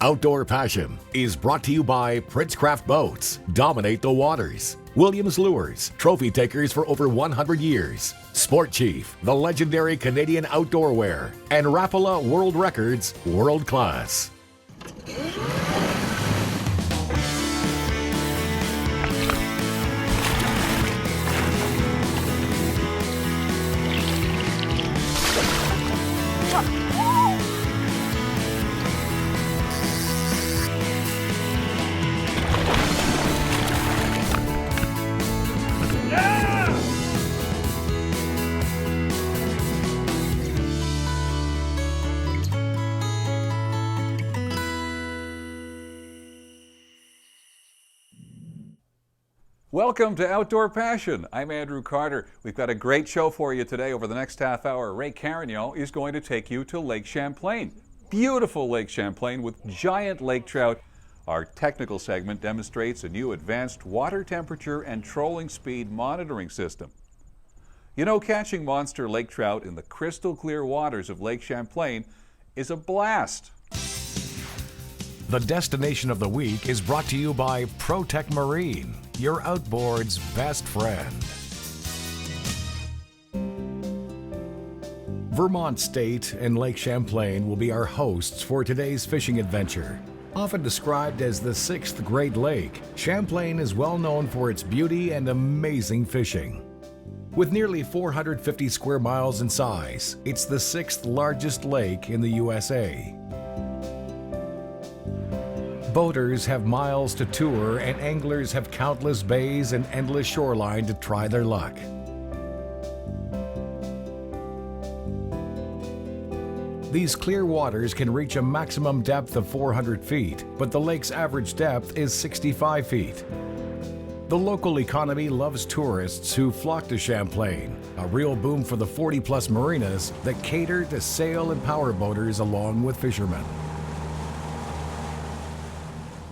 Outdoor Passion is brought to you by Princecraft Boats, Dominate the Waters, Williams Lures, trophy takers for over 100 years, Sport Chief, the legendary Canadian outdoor wear, and Rapala World Records, World Class. Welcome to Outdoor Passion. I'm Andrew Carter. We've got a great show for you today. Over the next half hour, Ray Carignan is going to take you to Lake Champlain. Beautiful Lake Champlain with giant lake trout. Our technical segment demonstrates a new advanced water temperature and trolling speed monitoring system. You know, catching monster lake trout in the crystal clear waters of Lake Champlain is a blast. The destination of the week is brought to you by ProTech Marine, your outboard's best friend. Vermont State and Lake Champlain will be our hosts for today's fishing adventure. Often described as the sixth Great Lake, Champlain is well known for its beauty and amazing fishing. With nearly 450 square miles in size, it's the sixth largest lake in the USA. Boaters have miles to tour and anglers have countless bays and endless shoreline to try their luck. These clear waters can reach a maximum depth of 400 feet, but the lake's average depth is 65 feet. The local economy loves tourists who flock to Champlain, a real boom for the 40-plus marinas that cater to sail and power boaters along with fishermen.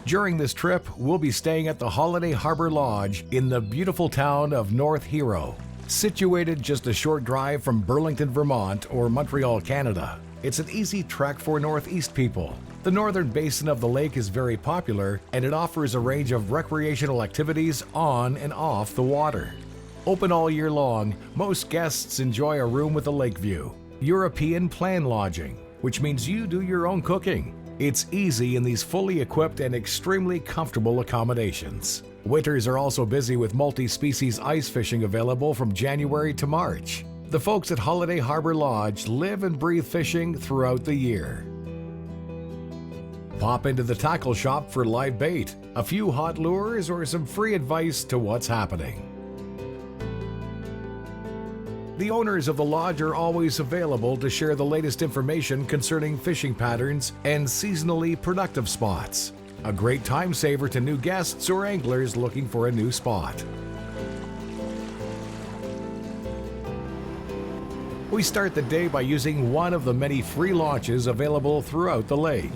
During this trip, we'll be staying at the Holiday Harbor Lodge in the beautiful town of North Hero, situated just a short drive from Burlington, Vermont, or Montreal, Canada. It's an easy trek for Northeast people. The northern basin of the lake is very popular, and it offers a range of recreational activities on and off the water. Open all year long, most guests enjoy a room with a lake view. European plan lodging, which means you do your own cooking. It's easy in these fully equipped and extremely comfortable accommodations. Winters are also busy with multi-species ice fishing available from January to March. The folks at Holiday Harbor Lodge live and breathe fishing throughout the year. Pop into the tackle shop for live bait, a few hot lures, or some free advice to what's happening. The owners of the lodge are always available to share the latest information concerning fishing patterns and seasonally productive spots. A great time saver to new guests or anglers looking for a new spot. We start the day by using one of the many free launches available throughout the lake.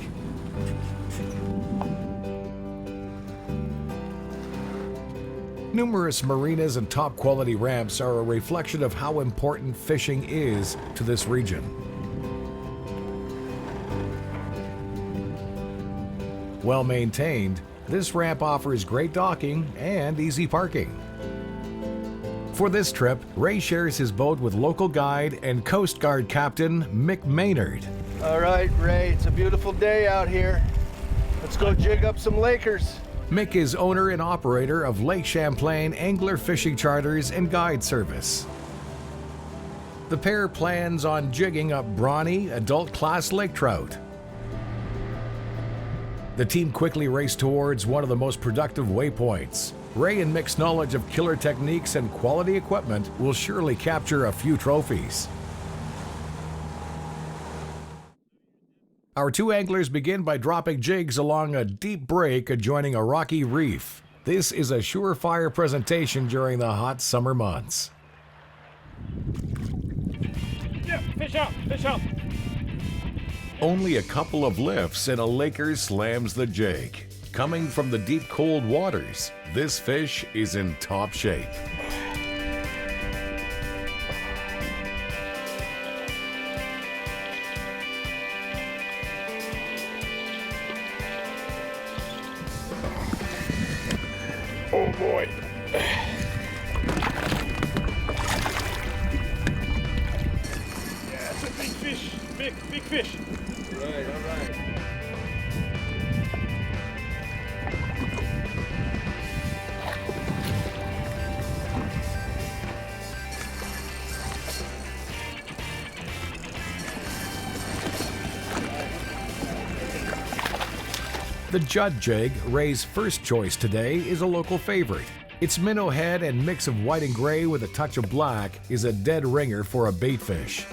Numerous marinas and top-quality ramps are a reflection of how important fishing is to this region. Well maintained, this ramp offers great docking and easy parking. For this trip, Ray shares his boat with local guide and Coast Guard Captain Mick Maynard. All right, Ray, it's a beautiful day out here. Let's go jig up some Lakers. Mick is owner and operator of Lake Champlain Angler Fishing Charters and Guide Service. The pair plans on jigging up brawny, adult-class lake trout. The team quickly raced towards one of the most productive waypoints. Ray and Mick's knowledge of killer techniques and quality equipment will surely capture a few trophies. Our two anglers begin by dropping jigs along a deep break adjoining a rocky reef. This is a surefire presentation during the hot summer months. Yeah, fish out, fish out. Only a couple of lifts and a Laker slams the jig. Coming from the deep cold waters, this fish is in top shape. Oh boy. Yeah, it's a big fish. Big fish. Right, all right. The Judd jig, Ray's first choice today, is a local favorite. Its minnow head and mix of white and gray with a touch of black is a dead ringer for a bait fish.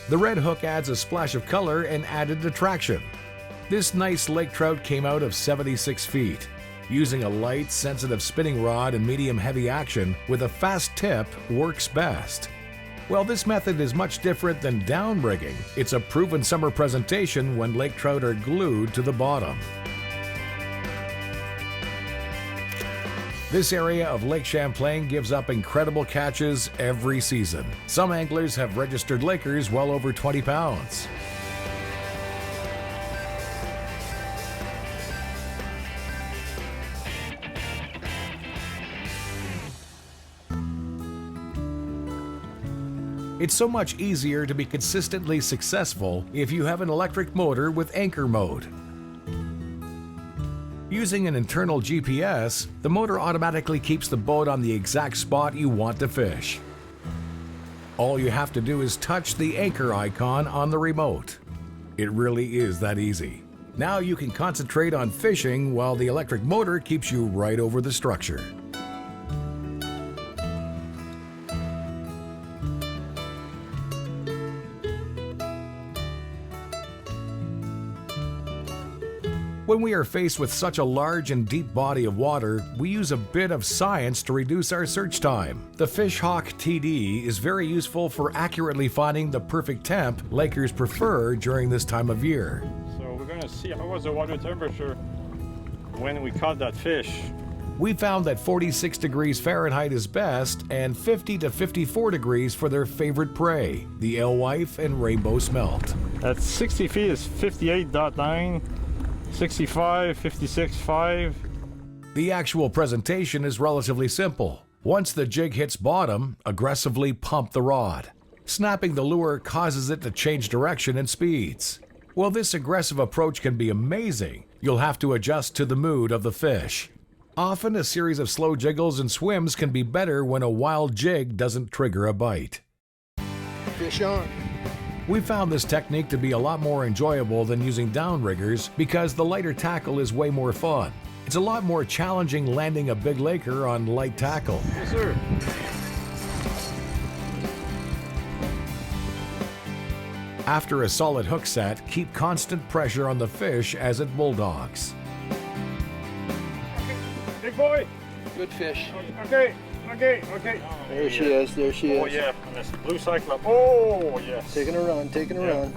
The red hook adds a splash of color and added attraction. This nice lake trout came out of 76 feet. Using a light, sensitive spinning rod and medium heavy action with a fast tip works best. While this method is much different than down rigging, it's a proven summer presentation when lake trout are glued to the bottom. This area of Lake Champlain gives up incredible catches every season. Some anglers have registered Lakers well over 20 pounds. It's so much easier to be consistently successful if you have an electric motor with anchor mode. Using an internal GPS, the motor automatically keeps the boat on the exact spot you want to fish. All you have to do is touch the anchor icon on the remote. It really is that easy. Now you can concentrate on fishing while the electric motor keeps you right over the structure. When we are faced with such a large and deep body of water, we use a bit of science to reduce our search time. The Fishhawk TD is very useful for accurately finding the perfect temp Lakers prefer during this time of year. So we're gonna see how was the water temperature when we caught that fish. We found that 46 degrees Fahrenheit is best and 50 to 54 degrees for their favorite prey, the alewife and rainbow smelt. At 60 feet is 58.9. 65, 56.5. The actual presentation is relatively simple. Once the jig hits bottom, aggressively pump the rod. Snapping the lure causes it to change direction and speeds. While this aggressive approach can be amazing, you'll have to adjust to the mood of the fish. Often a series of slow jiggles and swims can be better when a wild jig doesn't trigger a bite. Fish on. We found this technique to be a lot more enjoyable than using downriggers because the lighter tackle is way more fun. It's a lot more challenging landing a big laker on light tackle. Yes, sir. After a solid hook set, keep constant pressure on the fish as it bulldogs. Big boy. Good fish. Okay. There she is, there she is. Oh yeah, and this blue cyclop. Oh yes. Taking a run, taking a run.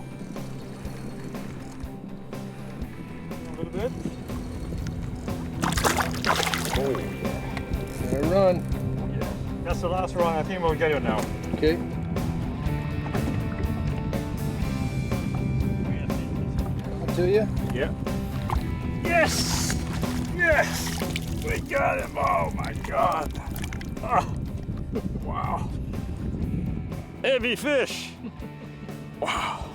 A little bit. Oh, taking a run. Yeah. That's the last run. I think we'll get it now. Okay. Coming to you? Yeah. Yes! Yes! We got him! Oh my God! Oh, wow! Heavy fish! Wow!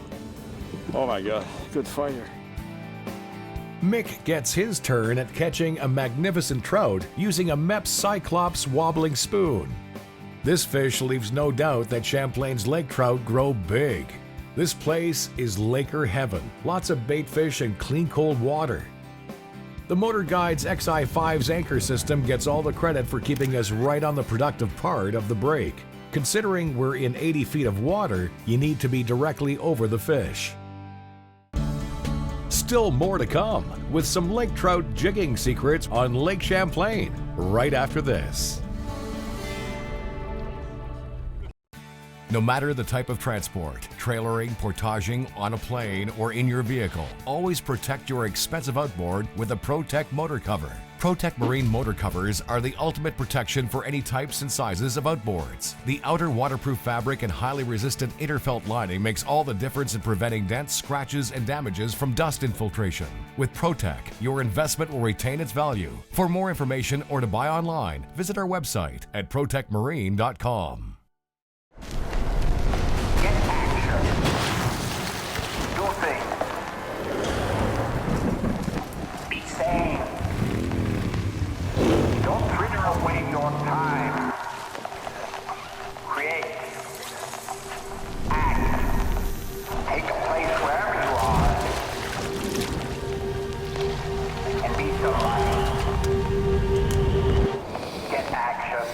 Oh my God! Good fighter. Mick gets his turn at catching a magnificent trout using a Mepps Cyclops wobbling spoon. This fish leaves no doubt that Champlain's lake trout grow big. This place is Laker heaven. Lots of bait fish and clean cold water. The Motor Guide's XI5's anchor system gets all the credit for keeping us right on the productive part of the break. Considering we're in 80 feet of water, you need to be directly over the fish. Still more to come with some lake trout jigging secrets on Lake Champlain right after this. No matter the type of transport, trailering, portaging, on a plane, or in your vehicle, always protect your expensive outboard with a ProTech motor cover. ProTech Marine motor covers are the ultimate protection for any types and sizes of outboards. The outer waterproof fabric and highly resistant interfelt lining makes all the difference in preventing dents, scratches, and damages from dust infiltration. With ProTech, your investment will retain its value. For more information or to buy online, visit our website at protectmarine.com. Get action. Do things. Be sane. Don't fritter away your time. Create. Act. Take a place wherever you are. And be somebody. Get action.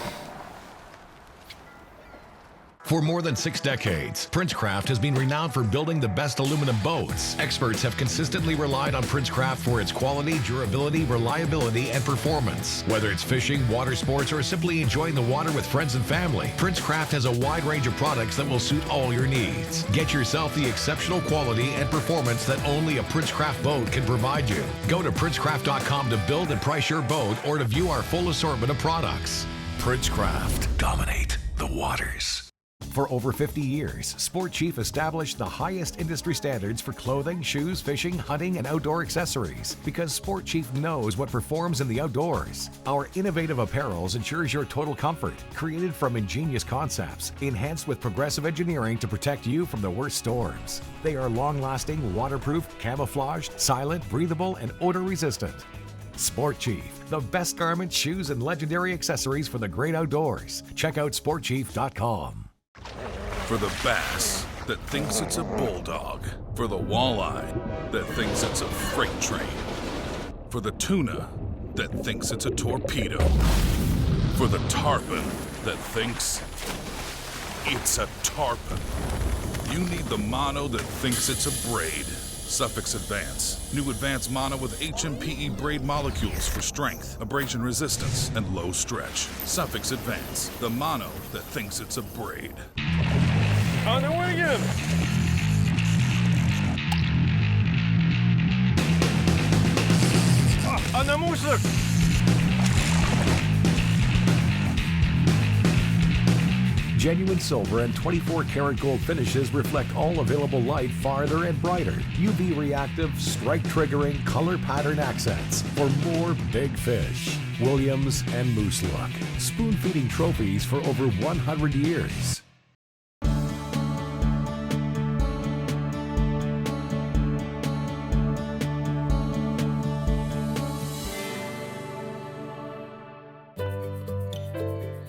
For more than 6 decades, Princecraft has been renowned for building the best aluminum boats. Experts have consistently relied on Princecraft for its quality, durability, reliability, and performance. Whether it's fishing, water sports, or simply enjoying the water with friends and family, Princecraft has a wide range of products that will suit all your needs. Get yourself the exceptional quality and performance that only a Princecraft boat can provide you. Go to princecraft.com to build and price your boat or to view our full assortment of products. Princecraft. Dominate the waters. For over 50 years, Sport Chief established the highest industry standards for clothing, shoes, fishing, hunting, and outdoor accessories because Sport Chief knows what performs in the outdoors. Our innovative apparels ensures your total comfort, created from ingenious concepts, enhanced with progressive engineering to protect you from the worst storms. They are long-lasting, waterproof, camouflaged, silent, breathable, and odor-resistant. Sport Chief, the best garments, shoes, and legendary accessories for the great outdoors. Check out sportchief.com. For the bass that thinks it's a bulldog. For the walleye that thinks it's a freight train. For the tuna that thinks it's a torpedo. For the tarpon that thinks it's a tarpon. You need the mono that thinks it's a braid. Suffix Advance. New advanced mono with HMPE braid molecules for strength, abrasion resistance, and low stretch. Suffix Advance. The mono that thinks it's a braid. On the wing again. On the moose. Genuine silver and 24-karat gold finishes reflect all available light farther and brighter. UV reactive, strike triggering, color pattern accents for more big fish. Williams and Moose Look. Spoon feeding trophies for over 100 years.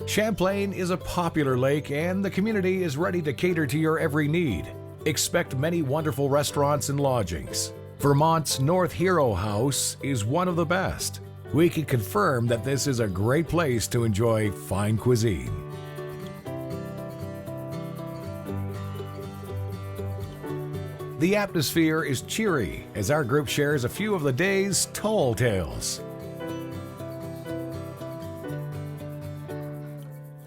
Champlain is a popular lake and the community is ready to cater to your every need. Expect many wonderful restaurants and lodgings. Vermont's North Hero House is one of the best. We can confirm that this is a great place to enjoy fine cuisine. The atmosphere is cheery as our group shares a few of the day's tall tales.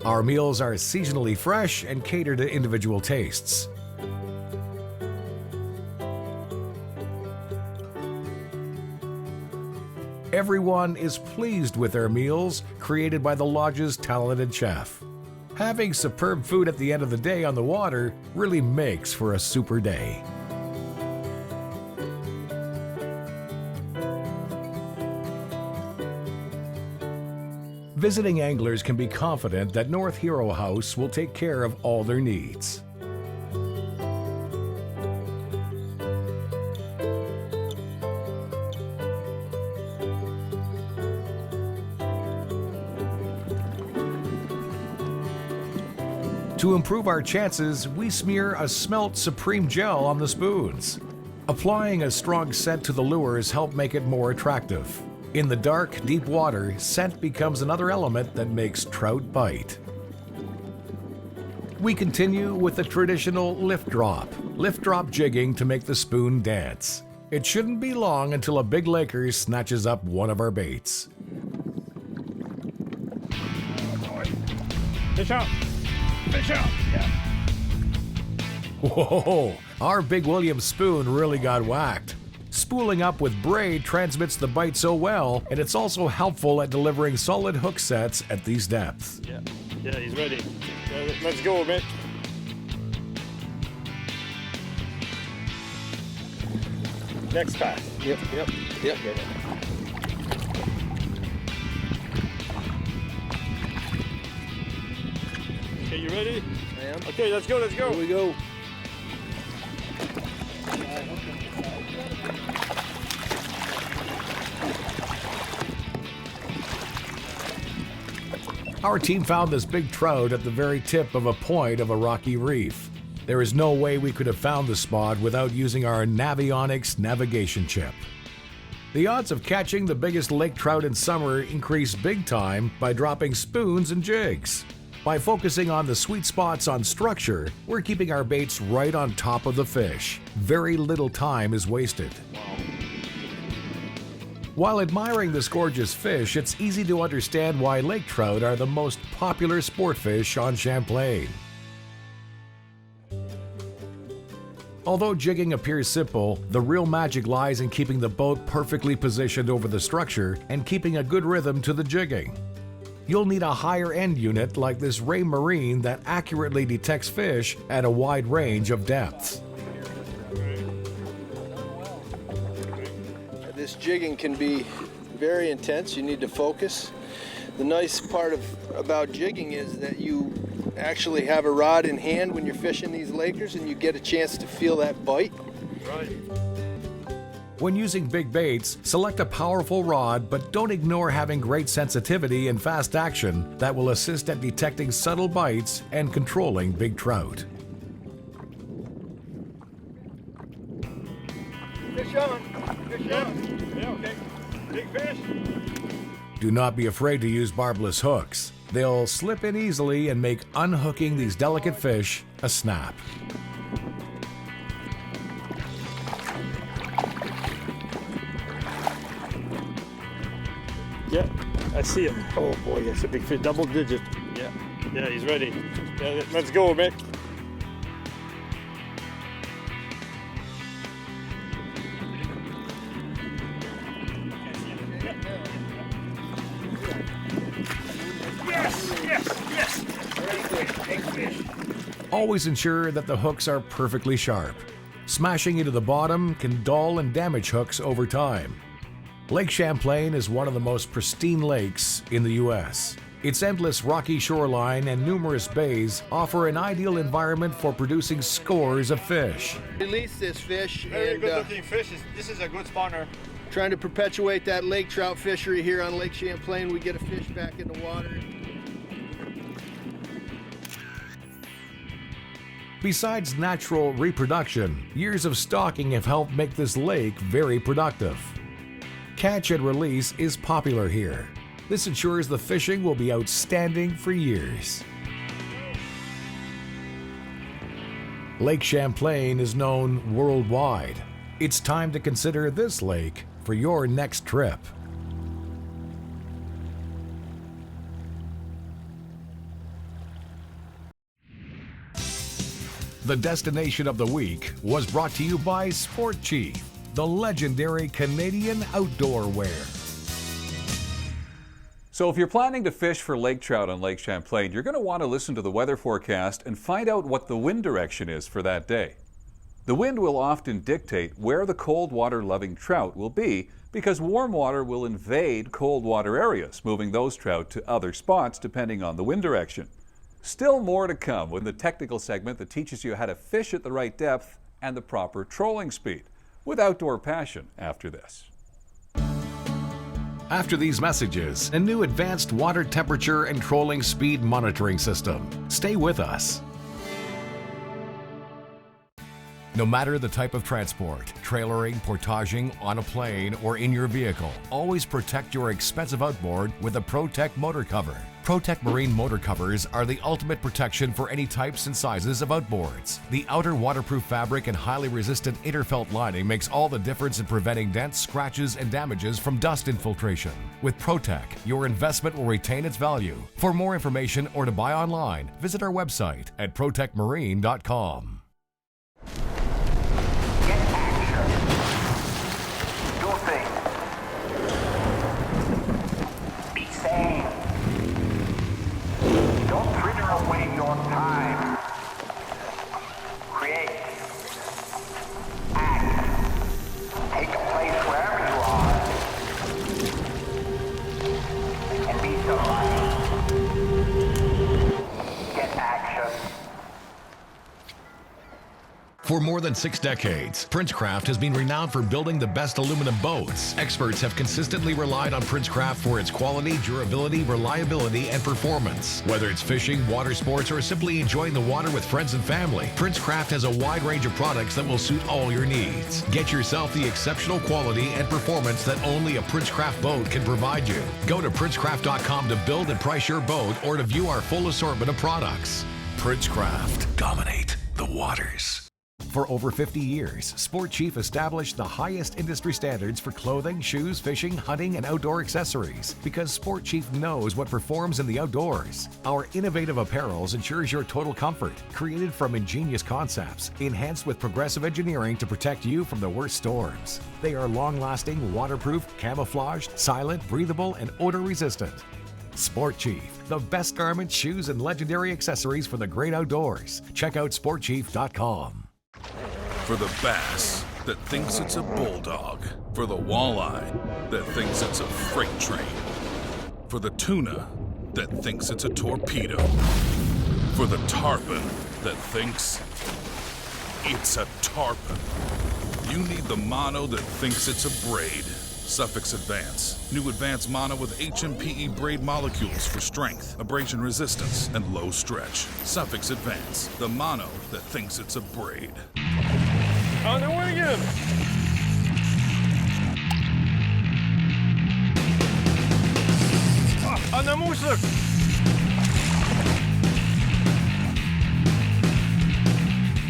Our meals are seasonally fresh and cater to individual tastes. Everyone is pleased with their meals created by the lodge's talented chef. Having superb food at the end of the day on the water really makes for a super day. Visiting anglers can be confident that North Hero House will take care of all their needs. To improve our chances, we smear a Smelt Supreme Gel on the spoons. Applying a strong scent to the lures helps make it more attractive. In the dark, deep water, scent becomes another element that makes trout bite. We continue with the traditional lift drop jigging to make the spoon dance. It shouldn't be long until a big laker snatches up one of our baits. Fish out. Fish out. Yeah. Whoa, our Big William spoon really got whacked. Spooling up with braid transmits the bite so well, and it's also helpful at delivering solid hook sets at these depths. Yeah, he's ready. Let's go, Mick. Next pass. Yep. Okay, you ready? I am. Okay, let's go. Here we go. Our team found this big trout at the very tip of a point of a rocky reef. There is no way we could have found the spot without using our Navionics navigation chip. The odds of catching the biggest lake trout in summer increase big time by dropping spoons and jigs. By focusing on the sweet spots on structure, we're keeping our baits right on top of the fish. Very little time is wasted. While admiring this gorgeous fish, it's easy to understand why lake trout are the most popular sport fish on Champlain. Although jigging appears simple, the real magic lies in keeping the boat perfectly positioned over the structure and keeping a good rhythm to the jigging. You'll need a higher end unit like this Ray Marine that accurately detects fish at a wide range of depths. This jigging can be very intense. You need to focus. The nice part about jigging is that you actually have a rod in hand when you're fishing these lakers and you get a chance to feel that bite. Right. When using big baits, select a powerful rod, but don't ignore having great sensitivity and fast action that will assist at detecting subtle bites and controlling big trout. Fish on. Yeah, okay. Big fish. Do not be afraid to use barbless hooks. They'll slip in easily and make unhooking these delicate fish a snap. Yeah, I see him. Oh boy, that's a big fish, double digit. Yeah, he's ready. Yeah, let's go, Mick. Yes. Big fish. Always ensure that the hooks are perfectly sharp. Smashing into the bottom can dull and damage hooks over time. Lake Champlain is one of the most pristine lakes in the U.S. Its endless rocky shoreline and numerous bays offer an ideal environment for producing scores of fish. Release this fish Very and good looking fish. This is a good spawner. trying to perpetuate that lake trout fishery here on Lake Champlain. We get a fish back in the water. Besides natural reproduction, years of stocking have helped make this lake very productive. Catch and release is popular here. This ensures the fishing will be outstanding for years. Lake Champlain is known worldwide. It's time to consider this lake for your next trip. The destination of the week was brought to you by Sport Chief, the legendary Canadian outdoor wear. So if you're planning to fish for lake trout on Lake Champlain, you're going to want to listen to the weather forecast and find out what the wind direction is for that day. The wind will often dictate where the cold water loving trout will be because warm water will invade cold water areas, moving those trout to other spots depending on the wind direction. Still more to come with the technical segment that teaches you how to fish at the right depth and the proper trolling speed with Outdoor Passion after this. After these messages, a new advanced water temperature and trolling speed monitoring system. Stay with us. No matter the type of transport, trailering, portaging, on a plane, or in your vehicle, always protect your expensive outboard with a ProTech motor cover. ProTech Marine motor covers are the ultimate protection for any types and sizes of outboards. The outer waterproof fabric and highly resistant interfelt lining makes all the difference in preventing dents, scratches, and damages from dust infiltration. With ProTech, your investment will retain its value. For more information or to buy online, visit our website at protechmarine.com. For more than 6 decades, Princecraft has been renowned for building the best aluminum boats. Experts have consistently relied on Princecraft for its quality, durability, reliability, and performance. Whether it's fishing, water sports, or simply enjoying the water with friends and family, Princecraft has a wide range of products that will suit all your needs. Get yourself the exceptional quality and performance that only a Princecraft boat can provide you. Go to princecraft.com to build and price your boat or to view our full assortment of products. Princecraft. Dominate the waters. For over 50 years, Sport Chief established the highest industry standards for clothing, shoes, fishing, hunting, and outdoor accessories because Sport Chief knows what performs in the outdoors. Our innovative apparels ensures your total comfort, created from ingenious concepts, enhanced with progressive engineering to protect you from the worst storms. They are long-lasting, waterproof, camouflaged, silent, breathable, and odor-resistant. Sport Chief, the best garments, shoes, and legendary accessories for the great outdoors. Check out sportchief.com. For the bass that thinks it's a bulldog. For the walleye that thinks it's a freight train. For the tuna that thinks it's a torpedo. For the tarpon that thinks it's a tarpon. You need the mono that thinks it's a braid. Suffix Advance. New advanced mono with HMPE braid molecules for strength, abrasion resistance, and low stretch. Suffix Advance. The mono that thinks it's a braid. On the wing again. On the moose hook.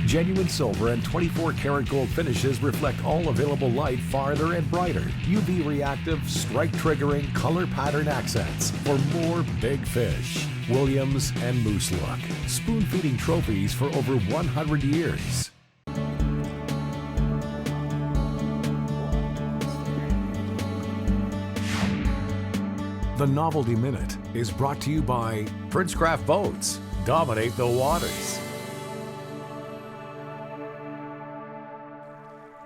Genuine silver and 24-karat gold finishes reflect all available light farther and brighter. UV reactive, strike triggering, color pattern accents for more big fish. Williams and Moose Look. Spoon feeding trophies for over 100 years. The Novelty Minute is brought to you by Princecraft Boats. Dominate the waters.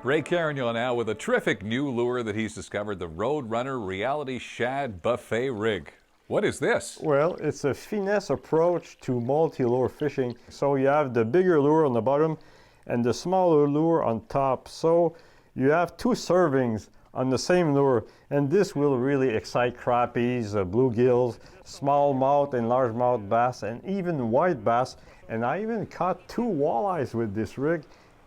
Ray Carignan now with a terrific new lure that he's discovered, the Roadrunner Reality Shad Buffet Rig. What is this? Well, it's a finesse approach to multi-lure fishing. So you have the bigger lure on the bottom and the smaller lure on top. So you have 2 servings on the same lure, and this will really excite crappies, bluegills, smallmouth and largemouth bass, and even white bass. And I even caught 2 walleyes with this rig,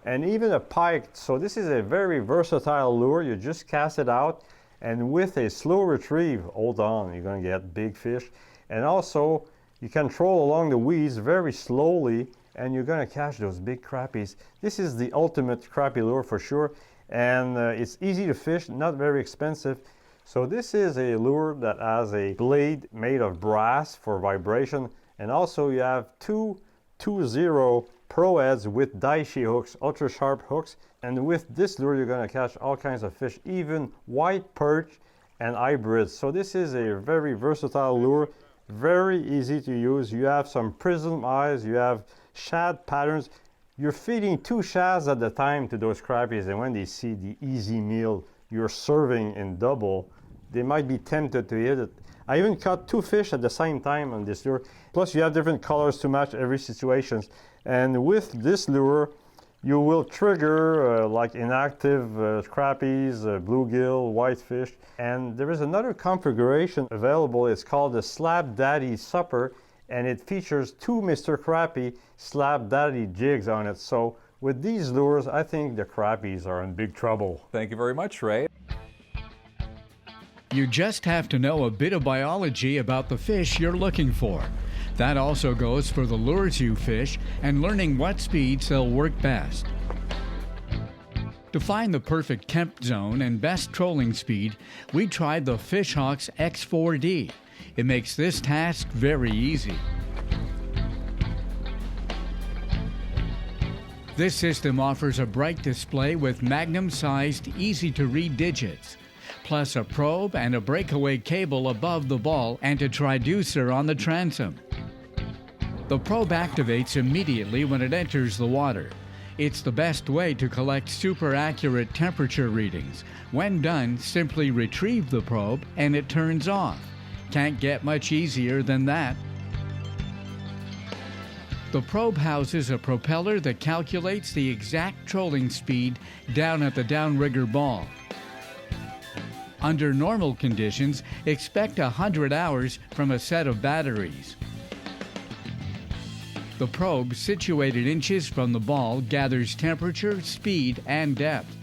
and even a pike. So this is a very versatile lure. You just cast it out, and with a slow retrieve, hold on, you're gonna get big fish. And also, you can troll along the weeds very slowly, and you're gonna catch those big crappies. This is the ultimate crappie lure for sure. And it's easy to fish, not very expensive. So this is a lure that has a blade made of brass for vibration, and also you have 2.20 pro heads with Daishi hooks, ultra sharp hooks. And with this lure you're going to catch all kinds of fish, even white perch and hybrids. So this is a very versatile lure, very easy to use. You have some prism eyes, you have shad patterns. You're feeding 2 shads at a time to those crappies, and when they see the easy meal you're serving in double, they might be tempted to eat it. I even caught 2 fish at the same time on this lure. Plus you have different colors to match every situation. And with this lure, you will trigger like inactive crappies, bluegill, whitefish. And there is another configuration available. It's called the Slab Daddy Supper, and it features 2 Mr. Crappie Slab Daddy jigs on it. So with these lures, I think the crappies are in big trouble. Thank you very much, Ray. You just have to know a bit of biology about the fish you're looking for. That also goes for the lures you fish and learning what speeds they'll work best. To find the perfect temp zone and best trolling speed, we tried the Fishhawk X4D. It makes this task very easy. This system offers a bright display with magnum-sized, easy-to-read digits, plus a probe and a breakaway cable above the ball and a traducer on the transom. The probe activates immediately when it enters the water. It's the best way to collect super accurate temperature readings. When done, simply retrieve the probe and it turns off. Can't get much easier than that. The probe houses a propeller that calculates the exact trolling speed down at the downrigger ball. Under normal conditions, expect 100 hours from a set of batteries. The probe, situated inches from the ball, gathers temperature, speed, and depth.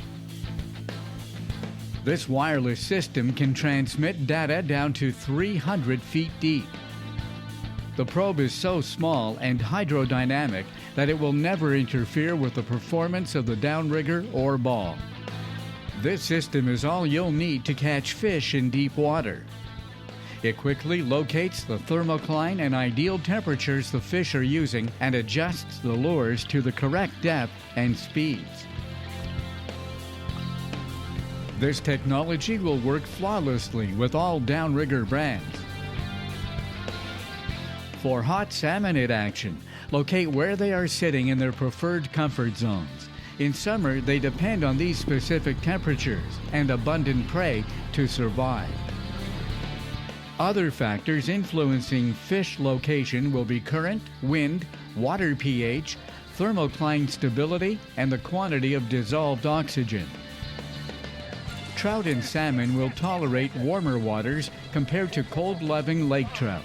This wireless system can transmit data down to 300 feet deep. The probe is so small and hydrodynamic that it will never interfere with the performance of the downrigger or ball. This system is all you'll need to catch fish in deep water. It quickly locates the thermocline and ideal temperatures the fish are using and adjusts the lures to the correct depth and speeds. This technology will work flawlessly with all downrigger brands. For hot salmonid action, locate where they are sitting in their preferred comfort zones. In summer, they depend on these specific temperatures and abundant prey to survive. Other factors influencing fish location will be current, wind, water pH, thermocline stability, and the quantity of dissolved oxygen. Trout and salmon will tolerate warmer waters compared to cold-loving lake trout.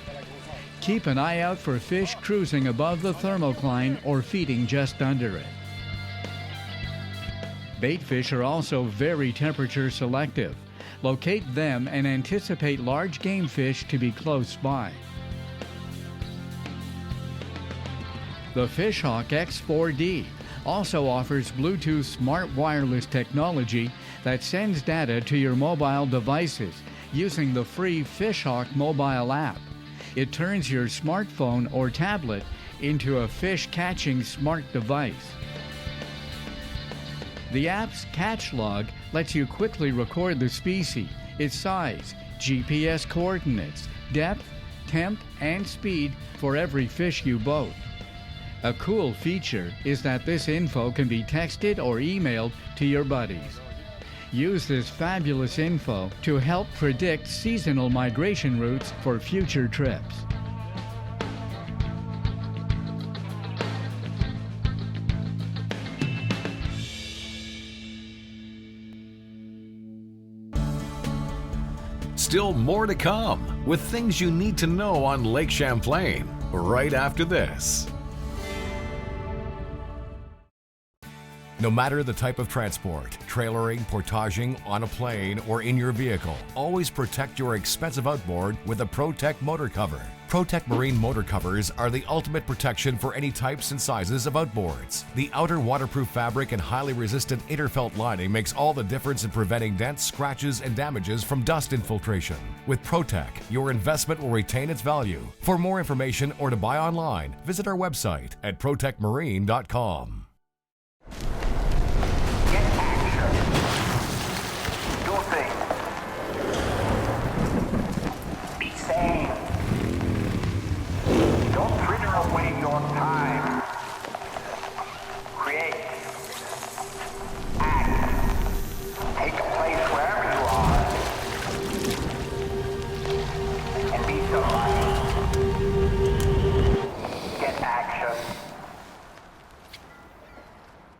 Keep an eye out for fish cruising above the thermocline or feeding just under it. Bait fish are also very temperature selective. Locate them and anticipate large game fish to be close by. The Fishhawk X4D also offers Bluetooth smart wireless technology that sends data to your mobile devices using the free Fishhawk mobile app. It turns your smartphone or tablet into a fish-catching smart device. The app's catch log lets you quickly record the species, its size, GPS coordinates, depth, temp, and speed for every fish you boat. A cool feature is that this info can be texted or emailed to your buddies. Use this fabulous info to help predict seasonal migration routes for future trips. Still more to come with things you need to know on Lake Champlain right after this. No matter the type of transport, trailering, portaging, on a plane, or in your vehicle, always protect your expensive outboard with a ProTech motor cover. ProTech Marine motor covers are the ultimate protection for any types and sizes of outboards. The outer waterproof fabric and highly resistant interfelt lining makes all the difference in preventing dents, scratches, and damages from dust infiltration. With ProTech, your investment will retain its value. For more information or to buy online, visit our website at protectmarine.com. Get action. Do things. Be sane. Don't fritter away your time. Create. Act. Take a place wherever you are. And be somebody. Get action.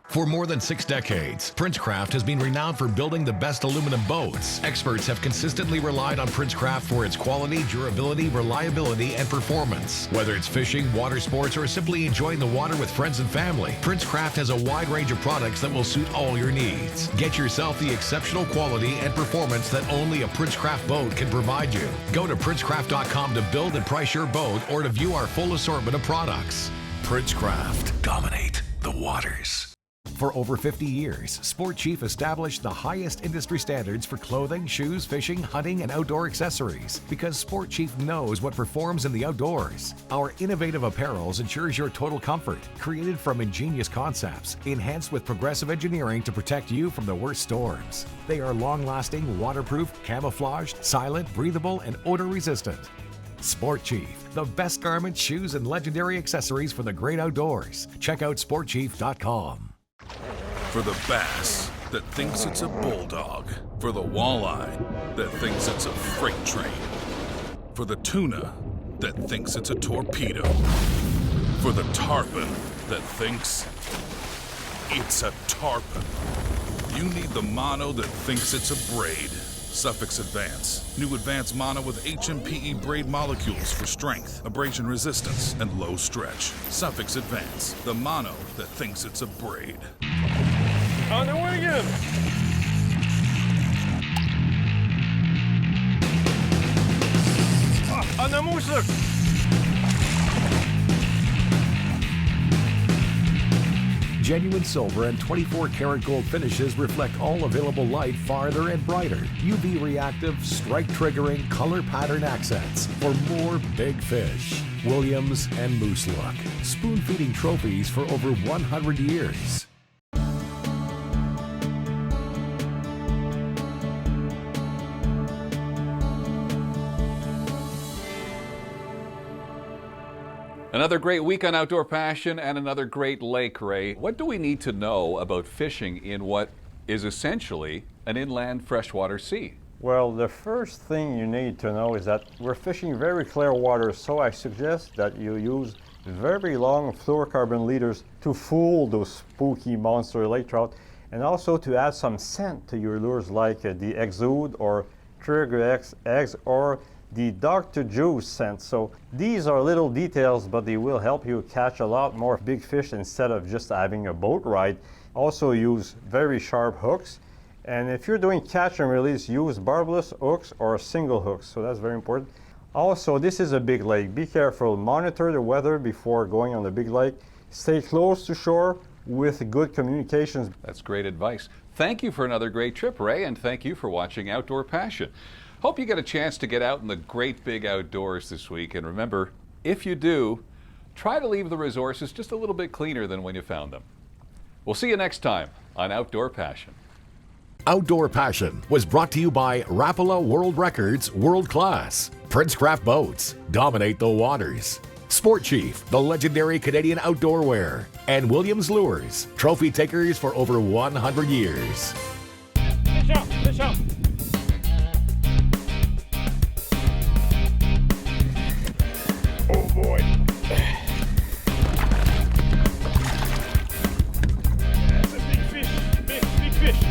For more than 6 decades, Princecraft has been renowned for building the best aluminum boats. Experts have consistently relied on Princecraft for its quality, durability, reliability, and performance. Whether it's fishing, water sports, or simply enjoying the water with friends and family, Princecraft has a wide range of products that will suit all your needs. Get yourself the exceptional quality and performance that only a Princecraft boat can provide you. Go to princecraft.com to build and price your boat or to view our full assortment of products. Princecraft. Dominate the waters. For over 50 years, Sport Chief established the highest industry standards for clothing, shoes, fishing, hunting, and outdoor accessories because Sport Chief knows what performs in the outdoors. Our innovative apparels ensures your total comfort, created from ingenious concepts, enhanced with progressive engineering to protect you from the worst storms. They are long-lasting, waterproof, camouflaged, silent, breathable, and odor-resistant. Sport Chief, the best garments, shoes, and legendary accessories for the great outdoors. Check out sportchief.com. For the bass that thinks it's a bulldog. For the walleye that thinks it's a freight train. For the tuna that thinks it's a torpedo. For the tarpon that thinks it's a tarpon. You need the mono that thinks it's a braid. Suffix Advance. New advanced mono with HMPE braid molecules for strength, abrasion resistance, and low stretch. Suffix Advance. The mono that thinks it's a braid. On the way again. On the moose. Genuine silver and 24-karat gold finishes reflect all available light farther and brighter. UV reactive, strike triggering, color pattern accents for more big fish. Williams and Moose Look. Spoon feeding trophies for over 100 years. Another great week on Outdoor Passion and another great lake, Ray. What do we need to know about fishing in what is essentially an inland freshwater sea? Well, the first thing you need to know is that we're fishing very clear water, so I suggest that you use very long fluorocarbon leaders to fool those spooky monster lake trout, and also to add some scent to your lures like the Exude or Trigger X eggs or the Dr. Juice scent. So these are little details, but they will help you catch a lot more big fish instead of just having a boat ride. Also use very sharp hooks. And if you're doing catch and release, use barbless hooks or single hooks. So that's very important. Also, this is a big lake. Be careful. Monitor the weather before going on the big lake. Stay close to shore with good communications. That's great advice. Thank you for another great trip, Ray, and thank you for watching Outdoor Passion. Hope you get a chance to get out in the great big outdoors this week. And remember, if you do, try to leave the resources just a little bit cleaner than when you found them. We'll see you next time on Outdoor Passion. Outdoor Passion was brought to you by Rapala World Records World Class, Princecraft Boats, Dominate the Waters, Sport Chief, the legendary Canadian outdoor wear, and Williams Lures, trophy takers for over 100 years. Fish up, fish up. Oh boy. That's a big fish. Big fish.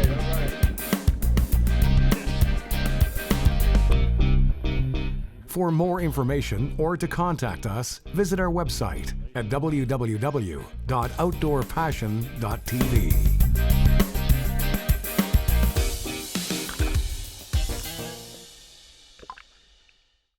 All right. For more information or to contact us, visit our website at www.outdoorpassion.tv.